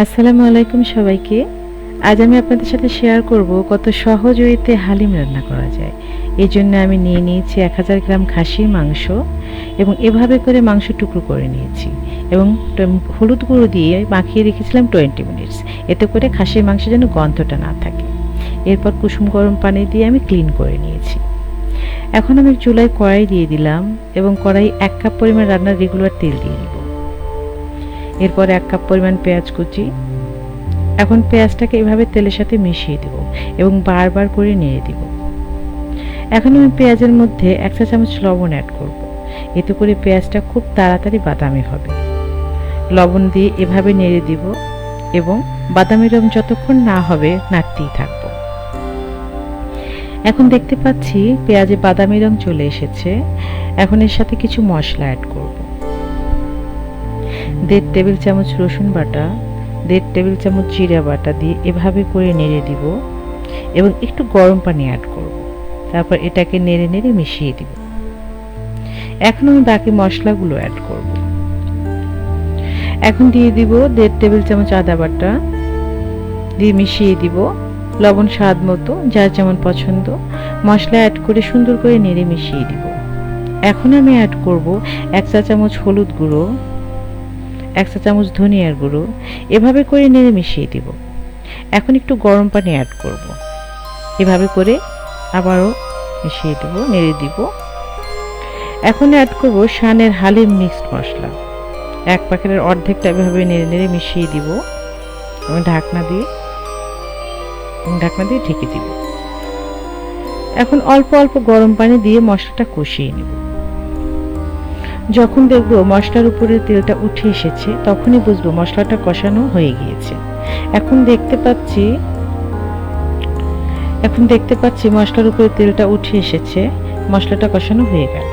আসসালামু আলাইকুম সবাইকে। আজ আমি আপনাদের সাথে শেয়ার করব কত সহজ ওয়েতে হালিম রান্না করা যায়। এই জন্য আমি নিয়ে নিয়েছি 1000 গ্রাম খাসির মাংস এবং এভাবে করে মাংস টুকরো করে নিয়েছি এবং হলুদ গুঁড়ো দিয়ে মাখিয়ে রেখেছিলাম 20 মিনিটস, এতে করে খাসির মাংসে যেন গন্ধটা না থাকে। এরপর কুসুম গরম পানি দিয়ে আমি ক্লিন করে নিয়েছি। এখন আমি চুলায় কড়াই দিয়ে দিলাম এবং কড়াই 1 কাপ পরিমাণ রান্নার রেগুলার তেল দিয়ে দিব। এরপর 1 কাপ পরিমাণ পেঁয়াজ কুচি। এখন পেঁয়াজটাকে এভাবে তেলের সাথে মিশিয়ে দেব এবং বারবার করে নেড়ে দিব। এখন আমি পেঁয়াজের মধ্যে 1 চা চামচ লবণ অ্যাড করব, এতে করে পেঁয়াজটা খুব তাড়াতাড়ি বাদামি হবে। লবণ দিয়ে এভাবে নেড়ে দিব এবং বাদামি রং যতক্ষণ না হবে নাড়তেই থাকবো। এখন দেখতে পাচ্ছি পেঁয়াজে বাদামি রং চলে এসেছে। এখন এর সাথে কিছু মশলা অ্যাড করব। 1.5 টেবিল চামচ রসুন বাটা, 1.5 টেবিল চামচ জিরা বাটা দিয়ে এভাবে করে নেড়ে দিব এবং একটু গরম পানি অ্যাড করব। তারপর এটাকে নেড়ে নেড়ে মিশিয়ে দিব। এখন আমি বাকি মশলাগুলো অ্যাড করব। এখন দিয়ে দিব 1.5 টেবিল চামচ আদা বাটা, দিয়ে মিশিয়ে দিব। লবণ স্বাদ মতো, যার যেমন পছন্দ। মশলা অ্যাড করে সুন্দর করে নেড়ে মিশিয়ে দিব। এখন আমি অ্যাড করব 1 চা চামচ হলুদ গুঁড়ো, 1 চা চামচ ধনিয়ার গুঁড়ো, এভাবে করে নেড়ে মিশিয়ে দিব। এখন একটু গরম পানি অ্যাড করব। এভাবে করে আবারও মিশিয়ে দেব, নেড়ে দিব। এখন অ্যাড করব শানের হালিম মিক্সড মশলা। 1 প্যাকেটের অর্ধেকটা এভাবে নেড়ে নেড়ে মিশিয়ে দিব এবং ঢাকনা দিয়ে ঢেকে দিব। এখন অল্প অল্প গরম পানি দিয়ে মশলাটা কষিয়ে নেব। যখন দেখব মশলার উপরে তেলটা উঠে এসেছে, তখনই বুঝবো মশলাটা কষানো হয়ে গিয়েছে। এখন দেখতে পাচ্ছি মশলার উপরে তেলটা উঠে এসেছে, মশলাটা কষানো হয়ে গেল।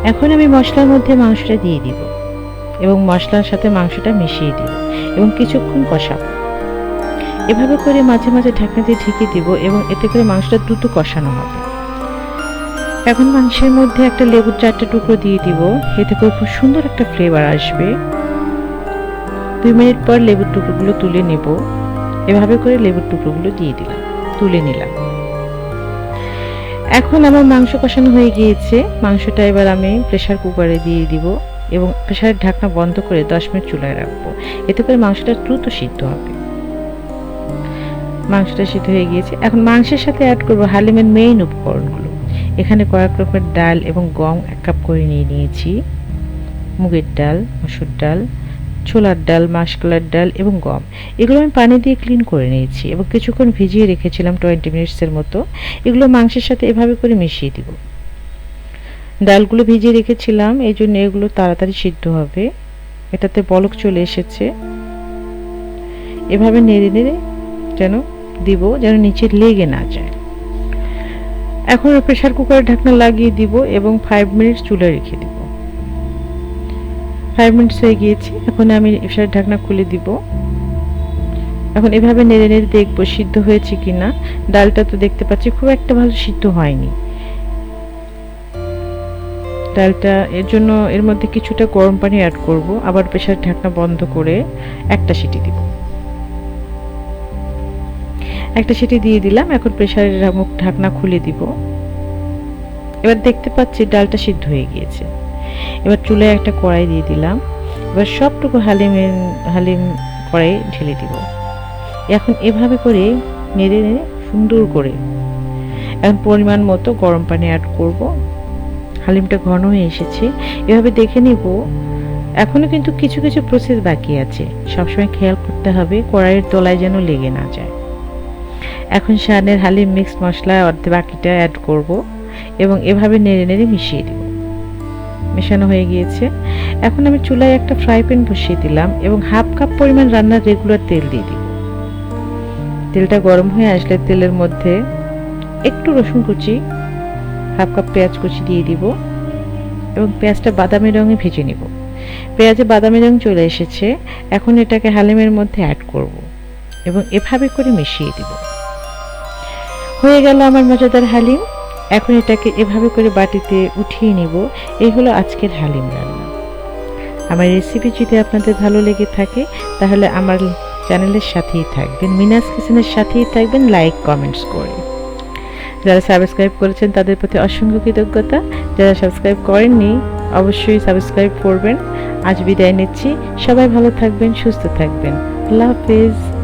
এখন আমি মশলার মধ্যে মাংসটা দিয়ে দিব এবং মশলার সাথে মাংসটা মিশিয়ে দিব এবং কিছুক্ষণ কষাবো। এভাবে করে মাঝে মাঝে ঢাকনা দিয়ে ঢেকে দিব এবং এতে করে মাংসটা দ্রুত কষানো হবে। এখন মাংসের মধ্যে একটা লেবুর 4টা টুকরো দিয়ে দিব, এতে করে খুব সুন্দর একটা ফ্লেভার আসবে। 2 মিনিট পর লেবুর টুকরোগুলো তুলে নেব। এভাবে করে লেবুর টুকরোগুলো দিয়ে দিলাম, তুলে নিলাম। এখন আমার মাংস কষানো হয়ে গিয়েছে। মাংসটা এবার আমি প্রেসার কুকারে দিয়ে দিব এবং প্রেসারের ঢাকনা বন্ধ করে 10 মিনিট চুলায় রাখবো, এতে করে মাংসটা দ্রুত সিদ্ধ হবে। মাংসটা সিদ্ধ হয়ে গিয়েছে। এখন মাংসের সাথে অ্যাড করব হালিমের মেইন উপকরণগুলো। এখানে কয়েক রকমের ডাল এবং গম 1 কাপ করে নিয়েছি। মুগের ডাল, মসুর ডাল, ছোলার ডাল, মাসকলাইর ডাল এবং গম, এগুলো আমি পানি দিয়ে ক্লিন করে নিয়েছি এবং কিছুক্ষণ ভিজিয়ে রেখেছিলাম 20 মিনিটসের মতো। এগুলো মাংসের সাথে এভাবে করে মিশিয়ে দিব। ডালগুলো ভিজিয়ে রেখেছিলাম, এই জন্য এগুলো তাড়াতাড়ি সিদ্ধ হবে। এটাতে বলক চলে এসেছে। এভাবে নেড়ে নেড়ে দিব, যেন নিচে লেগে না যায়। এখন প্রেসার কুকারের ঢাকনা লাগিয়ে দিব এবং 5 মিনিট চুলায় রেখে দিব। 5 মিনিটস হয়ে গিয়েছে। এখন আমি প্রেসারের ঢাকনা খুলে দিব। এখন এভাবে নেড়ে নেড়ে দেখবো সিদ্ধ হয়েছে কিনা। ডালটা তো দেখতে পাচ্ছি খুব একটা ভালো সিদ্ধ হয়নি ডালটা, এর জন্য এর মধ্যে কিছুটা গরম পানি অ্যাড করব। আবার প্রেসার ঢাকনা বন্ধ করে একটা সিটি দিব। একটা সিটি দিয়ে দিলাম। এখন প্রেসারের ঢাকনা খুলে দিব। এবার দেখতে পাচ্ছি ডালটা সিদ্ধ হয়ে গিয়েছে। এবার চুলায় একটা কড়াই দিয়ে দিলাম। এবার সবটুকু হালিম কড়াই ঢেলে দিব। এখন এভাবে করে নেড়ে নেড়ে সুন্দর করে এখন পরিমাণ মতো গরম পানি অ্যাড করব। হালিমটা ঘন হয়ে এসেছে, এভাবে দেখে নিব। এখনো কিন্তু কিছু কিছু প্রসেস বাকি আছে, সবসময় খেয়াল করতে হবে কড়াইয়ের তলায় যেন লেগে না যায়। এখন শানের হালিম মিক্স মশলা অর্ধেক বাকিটা অ্যাড করব এবং এভাবে নেড়ে নেড়ে মিশিয়ে দিব। মেশানো হয়ে গিয়েছে। এখন আমি চুলায় একটা ফ্রাই প্যান বসিয়ে দিলাম এবং 1/2 কাপ পরিমাণ রান্নার রেগুলার তেল দিয়ে দিব। তেলটা গরম হয়ে আসলে তেলের মধ্যে একটু রসুন কুচি, 1/2 কাপ পেঁয়াজ কুচি দিয়ে দিব এবং পেঁয়াজটা বাদামি রঙে ভেজে নিব। পেঁয়াজে বাদামি রং চলে এসেছে। এখন এটাকে হালিমের মধ্যে অ্যাড করব এবং এভাবে করে মিশিয়ে দিব। হয়ে গেল আমার মজাদার হালিম। এখন এটাকে এভাবে করে বাটিতে উঠিয়ে নিব। এই হলো আজকের হালিম রান্না। আমার রেসিপি যদি আপনাদের ভালো লেগে থাকে তাহলে আমার চ্যানেলের সাথেই থাকবেন, মিনাস কিচেনের সাথেই থাকবেন, লাইক কমেন্টস করে। যারা সাবস্ক্রাইব করেছেন তাদের প্রতি অসংখ্য কৃতজ্ঞতা। যারা সাবস্ক্রাইব করেননি অবশ্যই সাবস্ক্রাইব করবেন। আজ বিদায় নিচ্ছি। সবাই ভালো থাকবেন, সুস্থ থাকবেন। আল্লাহ হাফেজ।